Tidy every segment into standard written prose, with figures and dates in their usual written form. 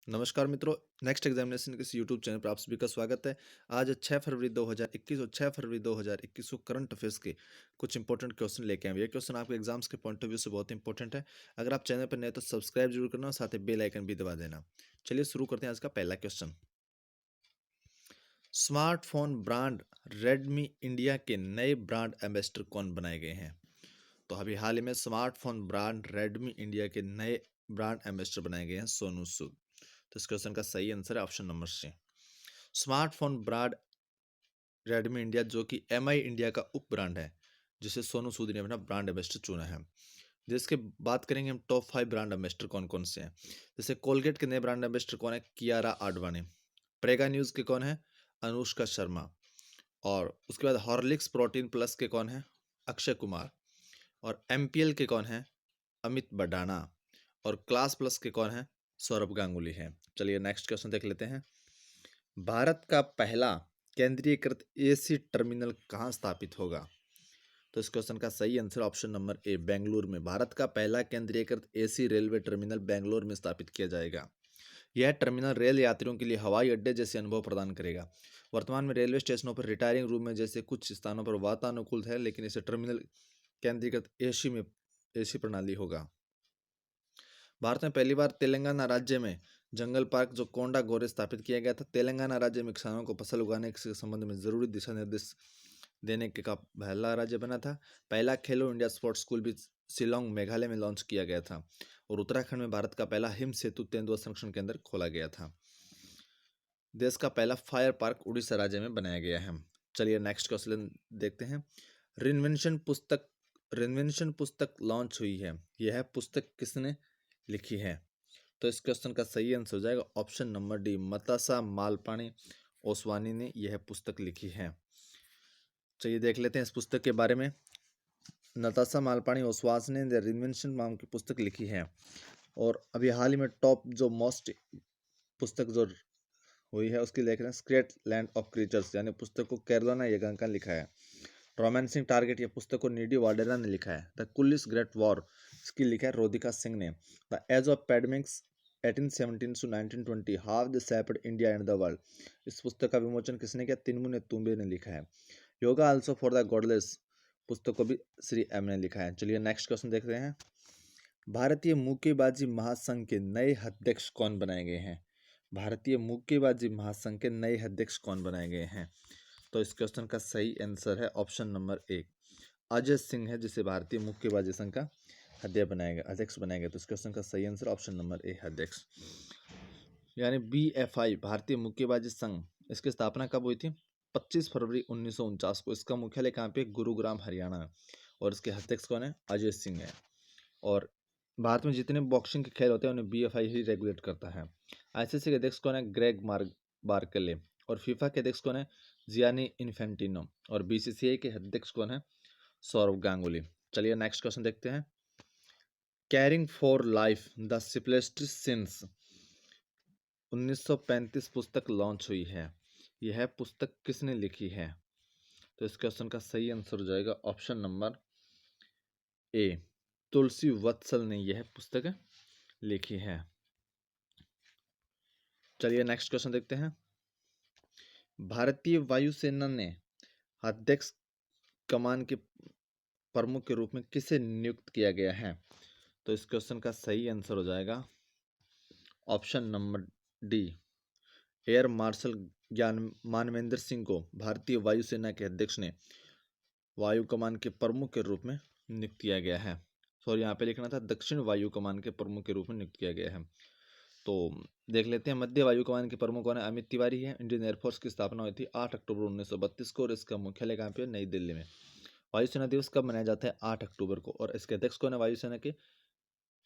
नमस्कार मित्रों, next examination के इस यूट्यूब चैनल पर आप सभी का स्वागत है। आज 6 फरवरी 2021 और 6 फरवरी 2021 को करंट अफेयर्स के कुछ इंपॉर्टेंट क्वेश्चन लेके आए हैं। ये क्वेश्चन आपके एग्जाम्स के पॉइंट ऑफ व्यू से बहुत इंपॉर्टेंट है। अगर आप चैनल पर नए तो सब्सक्राइब जरूर करना और साथ ही बेल आइकन भी दबा देना। चलिए शुरू करते हैं आज का पहला question. Smartphone brand Redmi India के नए ब्रांड एम्बेसडर कौन बनाए गए हैं? तो अभी हाल ही में स्मार्टफोन ब्रांड रेडमी इंडिया के नए ब्रांड एम्बेसडर बनाए गए हैं सोनू सूद। तो इस क्वेश्चन का सही आंसर है option number C. Smartphone brand Redmi India जो कि एमआई इंडिया का उप ब्रांड है, जिसे सोनू सूद ने अपना ब्रांड एम्बेसडर चुना है। जिसके बात करेंगे हम टॉप 5 ब्रांड एम्बेसडर कौन कौन से हैं। जैसे कोलगेट के नए ब्रांड एम्बेसडर कौन है? कियारा आडवाणी। प्रेगा न्यूज के कौन है? अनुष्का शर्मा। और उसके बाद हॉर्लिक्स प्रोटीन प्लस के कौन है? अक्षय कुमार। और एमपीएल के कौन है? अमित बडाना। और क्लास प्लस के कौन है? सौरभ गांगुली है। चलिए नेक्स्ट क्वेश्चन देख लेते हैं। भारत का पहला केंद्रीयकृत एसी टर्मिनल कहाँ स्थापित होगा? तो इस क्वेश्चन का सही answer option number A, Bengaluru में। भारत का पहला केंद्रीयकृत एसी रेलवे टर्मिनल बेंगलुरु में स्थापित किया जाएगा। यह टर्मिनल रेल यात्रियों के लिए हवाई अड्डे जैसे अनुभव प्रदान करेगा। वर्तमान में रेलवे स्टेशनों पर रिटायरिंग रूम में जैसे कुछ स्थानों पर वातानुकूलित है, लेकिन इसे टर्मिनल केंद्रीकृत एसी प्रणाली होगा। भारत में पहली बार तेलंगाना राज्य में जंगल पार्क जो कोंडा गोरे स्थापित किया गया था। तेलंगाना राज्य में किसानों को फसल उगाने के संबंध में जरूरी दिशा निर्देश देने के का पहला राज्य बना था। पहला खेलो इंडिया स्पोर्ट्स स्कूल भी शिलोंग मेघालय में लॉन्च किया गया था। और उत्तराखंड में भारत का पहला हिम सेतु तेंदुआ संरक्षण केंद्र खोला गया था। देश का पहला फायर पार्क उड़ीसा राज्य में बनाया गया है। चलिए नेक्स्ट क्वेश्चन देखते हैं। रिन्वेंशन पुस्तक लॉन्च हुई है। यह पुस्तक किसने लिखी है? तो इस क्वेश्चन का सही आंसर हो जाएगा ऑप्शन नंबर डी, मतासा मालपाणी ओसवानी ने यह पुस्तक लिखी है। चलिए देख लेते हैं इस पुस्तक के बारे में। नताशा मालपाणी ओसवास ने द रिन्वेंशन नाम की पुस्तक लिखी है। और अभी हाल ही में टॉप जो मोस्ट पुस्तक जो हुई है उसकी लेखक है स्क्रेट लैंड ऑफ क्रीचर्स, यानी पुस्तक को कैरोलिना यगंका ने लिखा है। रोमांसिंग टारगेट ये पुस्तक को नीडी वाडेरा ने लिखा है। द कुलिस ग्रेट वॉर इसकी लिखा है रोदिका सिंह ने। The age of pandemics 1817 to 1920 how they shaped India and the world इस पुस्तक का विमोचन किसने किया? तिनमुने तुम्बे ने लिखा है। Yoga also for the godless पुस्तक को भी श्री एम ने लिखा है। चलिए नेक्स्ट क्वेश्चन देखते हैं। भारतीय मुक्केबाजी महासंघ के नए अध्यक्ष कौन बनाए गए हैं? भारतीय मुक्केबाजी महासंघ के नए अध्यक्ष कौन बनाए गए हैं? तो इस क्वेश्चन का सही आंसर है option number A, Ajay Singh है, जिसे भारतीय मुक्केबाजी संघ का अध्यक्ष बनाएगा। तो इस क्वेश्चन का सही आंसर ऑप्शन नंबर ए, अध्यक्ष। यानी बीएफआई भारतीय मुक्केबाजी संघ, इसकी स्थापना कब हुई थी? 25 फरवरी 1949 को। इसका मुख्यालय कहाँ पे? गुरुग्राम हरियाणा में। और इसके अध्यक्ष कौन है? अजय सिंह है। और भारत में जितने बॉक्सिंग के खेल होते हैं उन्हें बीएफआई ही रेगुलेट करता है। आईसीसी के अध्यक्ष कौन है? Greg Barclay. और फीफा के अध्यक्ष कौन है? Gianni Infantino. और बीसीसीआई के अध्यक्ष कौन है? सौरभ गांगुली। चलिए नेक्स्ट क्वेश्चन देखते हैं। Caring for life the simplest since 1935 पुस्तक लॉन्च हुई है। यह पुस्तक किसने लिखी है? तो इस क्वेश्चन का सही आंसर हो जाएगा ऑप्शन नंबर ए, तुलसी वत्सल ने यह पुस्तक लिखी है। चलिए नेक्स्ट क्वेश्चन देखते हैं। भारतीय वायुसेना ने अध्यक्ष कमान के प्रमुख के रूप में किसे नियुक्त किया गया है? तो इस क्वेश्चन का सही आंसर हो जाएगा option number D, air marshal Manvendra Singh को भारतीय वायुसेना के अध्यक्ष ने वायु कमान के प्रमुख के रूप में नियुक्त किया गया है। सॉरी, यहाँ पे लिखना था दक्षिण वायु कमान के प्रमुख के रूप में नियुक्त किया गया है। तो देख लेते हैं मध्य वायु कमान के प्रमुख कौन है? अमित तिवारी है। इंडियन एयरफोर्स की स्थापना हुई थी 8 अक्टूबर 1932 को और इसका मुख्यालय कहाँ पे? नई दिल्ली में। वायुसेना दिवस कब मनाया जाता है? 8 अक्टूबर को। और इसके अध्यक्ष कौन है वायुसेना के?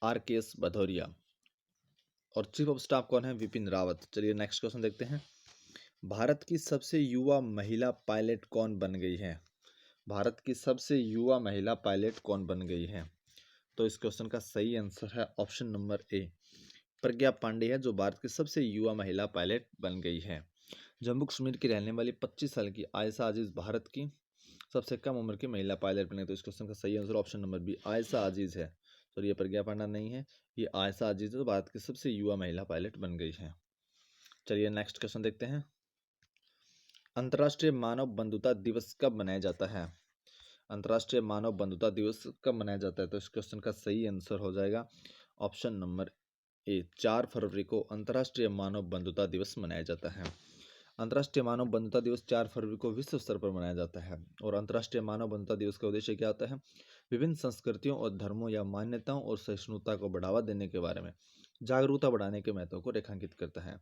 RKS भदौरिया। और चीफ ऑफ स्टाफ कौन है? विपिन रावत। चलिए नेक्स्ट क्वेश्चन देखते हैं। भारत की सबसे युवा महिला पायलट कौन बन गई है? भारत की सबसे युवा महिला पायलट कौन बन गई है? तो इस क्वेश्चन का सही आंसर है ऑप्शन नंबर ए, प्रज्ञा पांडे है, जो भारत की सबसे युवा महिला पायलट बन गई है। जम्मू कश्मीर की रहने वाली 25 साल की आयशा अजीज भारत की सबसे कम उम्र की महिला पायलट बनी। तो इस क्वेश्चन का सही answer option number B, Ayesha Aziz है। तो ये प्रज्ञा पांडा नहीं है, ये आयशा अजीज तो भारत की सबसे युवा महिला पायलट बन गई है। चलिए नेक्स्ट क्वेश्चन देखते हैं। अंतर्राष्ट्रीय मानव बंधुता दिवस कब मनाया जाता है? अंतर्राष्ट्रीय मानव बंधुता दिवस कब मनाया जाता है? तो इस क्वेश्चन का सही आंसर हो जाएगा ऑप्शन नंबर ए, 4 फरवरी को अंतर्राष्ट्रीय मानव बंधुता दिवस मनाया जाता है। अंतर्राष्ट्रीय मानव बंधुता दिवस 4 फरवरी को विश्व स्तर पर मनाया जाता है। और अंतर्राष्ट्रीय मानव बंधुता दिवस का उद्देश्य क्या होता है? विभिन्न संस्कृतियों और धर्मों या मान्यताओं और सहिष्णुता को बढ़ावा देने के बारे में जागरूकता बढ़ाने के महत्व को रेखांकित करता है।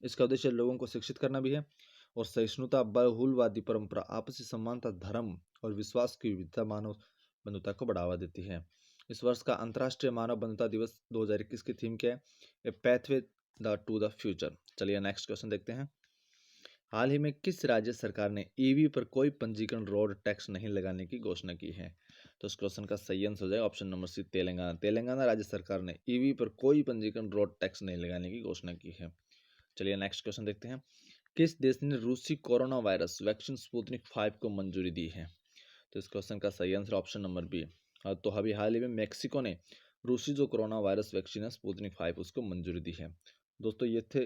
इसका उद्देश्य लोगों को शिक्षित करना भी है। और सहिष्णुता, बहुलवादी परंपरा, आपसी समानता, धर्म और विश्वास की विविधता मानव बंधुता को बढ़ावा देती है। इस वर्ष का अंतर्राष्ट्रीय मानव बंधुता दिवस 2021 की थीम क्या है? ए पैथवे टू द फ्यूचर। चलिए नेक्स्ट क्वेश्चन देखते हैं। हाल ही में किस राज्य सरकार ने ईवी पर कोई पंजीकरण रोड टैक्स नहीं लगाने की घोषणा की है? तो इस क्वेश्चन का सही आंसर हो जाएगा option number C, Telangana. Telangana राज्य सरकार ने ईवी पर कोई पंजीकरण रोड टैक्स नहीं लगाने की घोषणा की है। चलिए नेक्स्ट क्वेश्चन देखते हैं। किस देश ने रूसी कोरोना वायरस वैक्सीन स्पुतनिक 5 को मंजूरी दी है? तो इस क्वेश्चन का सही आंसर ऑप्शन नंबर बी। तो अभी हाल ही में मेक्सिको ने रूसी जो कोरोना वायरस वैक्सीन है स्पुतनिक 5 उसको मंजूरी दी है। दोस्तों ये थे